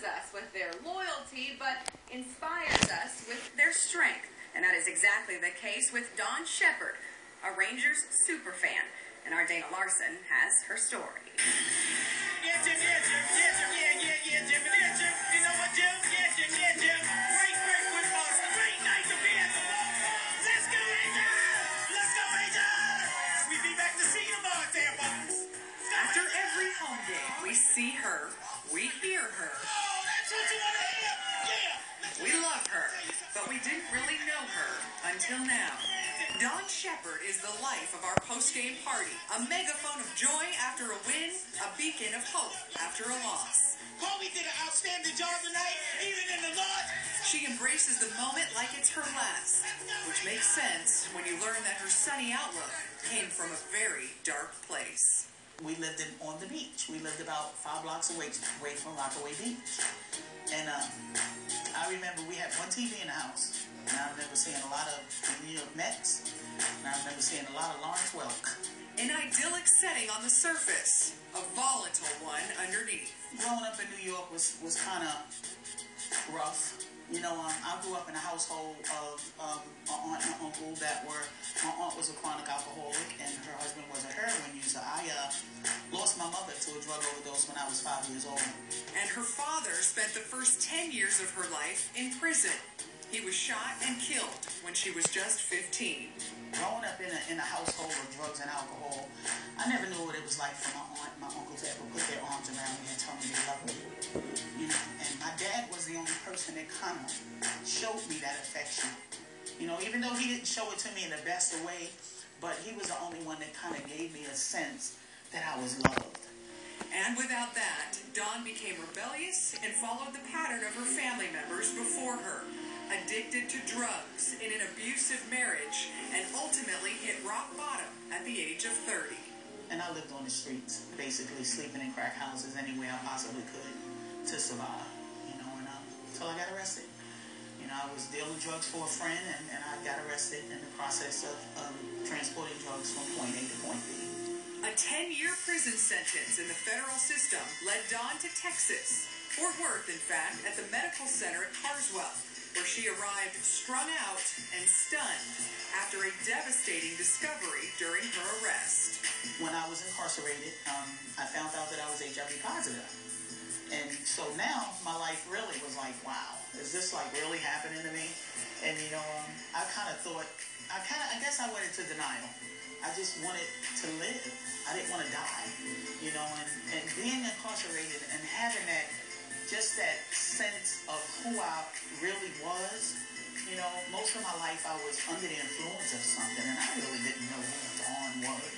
impresses us with their loyalty, but inspires us with their strength. And that is exactly the case with Dawn Shepard, a Rangers superfan. And our Dana Larson has her story. Yeah, Jim, yeah, Jim, yeah, Jim, yeah, Jim, yeah, Jim. You know what, Jim? Yeah, Jim, yeah, Jim. Great football. Great night to be at the ball. Let's go, Rangers! Let's go, Rangers! We be back to see you tomorrow, Tampa. After every home game, we see her, we hear her. Oh, that's what you want to hear? Yeah! We love her, but we didn't really know her until now. Dawn Shepard is the life of our post-game party, a megaphone of joy after a win, a beacon of hope after a loss. Chloe did an outstanding job tonight, even in the loss. She embraces the moment like it's her last, which makes sense when you learn that her sunny outlook came from a very dark place. We lived on the beach. We lived about 5 blocks away from Rockaway Beach. And I remember we had one TV in the house. And I remember seeing a lot of the New York Mets. And I remember seeing a lot of Lawrence Welk. An idyllic setting on the surface, a volatile one underneath. Growing up in New York was kind of rough. You know, I grew up in a household of an aunt and uncle that were, my aunt was a chronic alcoholic and her husband was a heroin user. I lost my mother to a drug overdose when I was 5 years old. And her father spent the first 10 years of her life in prison. He was shot and killed when she was just 15. Growing up in a household of drugs and alcohol, I never knew what it was like for my aunt and my uncle to ever put their arms around me and tell me they loved me. You know, and my dad was the only person that kind of showed me that affection. You know, even though he didn't show it to me in the best of way, but he was the only one that kind of gave me a sense that I was loved. And without that, Dawn became rebellious and followed the pattern of her family members before her. Addicted to drugs, in an abusive marriage, and ultimately hit rock bottom at the age of 30. And I lived on the streets, basically sleeping in crack houses anywhere I possibly could to survive, you know, and until I got arrested. You know, I was dealing drugs for a friend, and I got arrested in the process of transporting drugs from point A to point B. A 10-year prison sentence in the federal system led Dawn to Texas, Fort Worth, in fact, at the medical center at Carswell, where she arrived strung out and stunned after a devastating discovery during her arrest. When I was incarcerated, I found out that I was HIV positive. And so now my life really was like, wow, is this like really happening to me? And you know, I kind of thought, I guess I went into denial. I just wanted to live. I didn't want to die, you know, and being incarcerated and having that, just that sense of who I really was. You know, most of my life I was under the influence of something, and I really didn't know who Dawn was.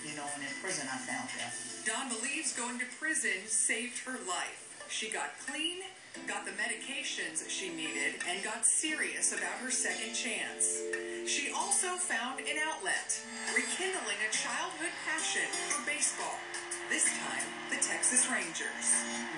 You know, and in prison I found that. Dawn believes going to prison saved her life. She got clean, got the medications she needed, and got serious about her second chance. She also found an outlet, rekindling a childhood passion for baseball. This time, the Texas Rangers.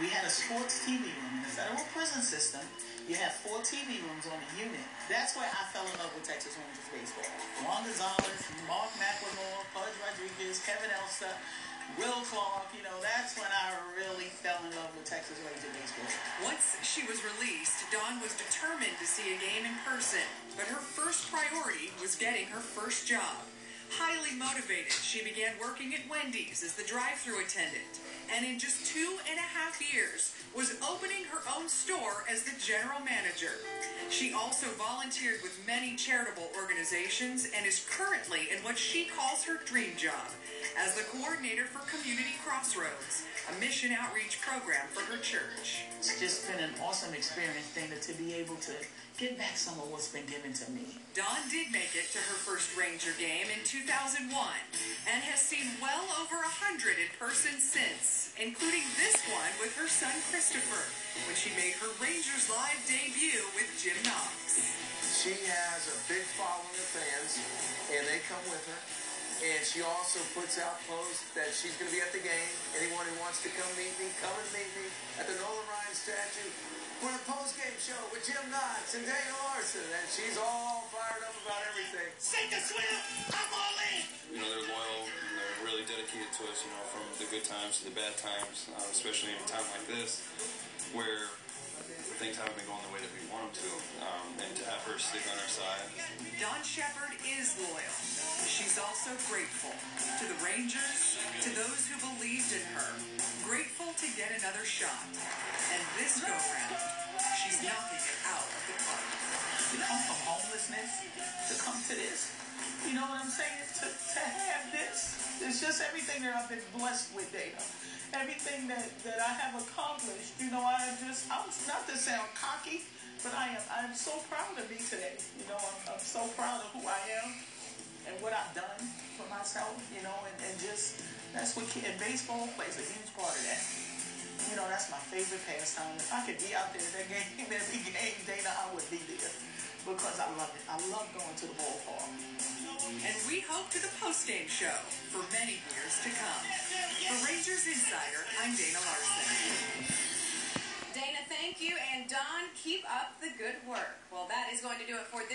We had a sports TV room. In the federal prison system, you have 4 TV rooms on the unit. That's where I fell in love with Texas Rangers baseball. Juan Gonzalez, Mark McLemore, Pudge Rodriguez, Kevin Elster, Will Clark, you know, that's when I really fell in love with Texas Ranger baseball. Once she was released, Dawn was determined to see a game in person, but her first priority was getting her first job. Highly motivated, she began working at Wendy's as the drive-thru attendant, and in just 2.5 years was opening her own store as the general manager. She also volunteered with many charitable organizations and is currently in what she calls her dream job as the coordinator for Community Crossroads, a mission outreach program for her church. It's just been an awesome experience, Dana, to be able to get back some of what's been given to me. Dawn did make it to her first Ranger game in 2001 and has seen well over 100 in person since, including this one with her son Christopher, when she made her Rangers Live debut with Jim Knox. She has a big following of fans, and they come with her. And she also puts out posts that she's going to be at the game. Anyone who wants to come meet me, come and meet me at the Nolan Ryan statue for the post-game show with Jim Knox and Dana Larson. And she's all fired up about everything. Sink or swim, I'm all in. You know, they're loyal and they're really dedicated to us, you know, from the good times to the bad times, especially in a time like this where for sticking on our side. Dawn Shepard is loyal. She's also grateful to the Rangers, to those who believed in her. Grateful to get another shot. And this go-round, she's knocking it out of the park. To come from homelessness, to come to this, you know what I'm saying? To have this, it's just everything that I've been blessed with, Dana. Everything that I have accomplished, you know, I'm not to sound cocky, but I'm so proud of me today. You know, I'm so proud of who I am and what I've done for myself, you know, and just, that's what, and baseball plays a huge part of that. You know, that's my favorite pastime. If I could be out there in that game, every game, Dana, I would be there because I love it. I love going to the ballpark. And we hope to the post-game show for many years to come. For Rangers Insider, I'm Dana Larson. Dana, thank you. And Dawn, keep up the good work. Well, that is going to do it for this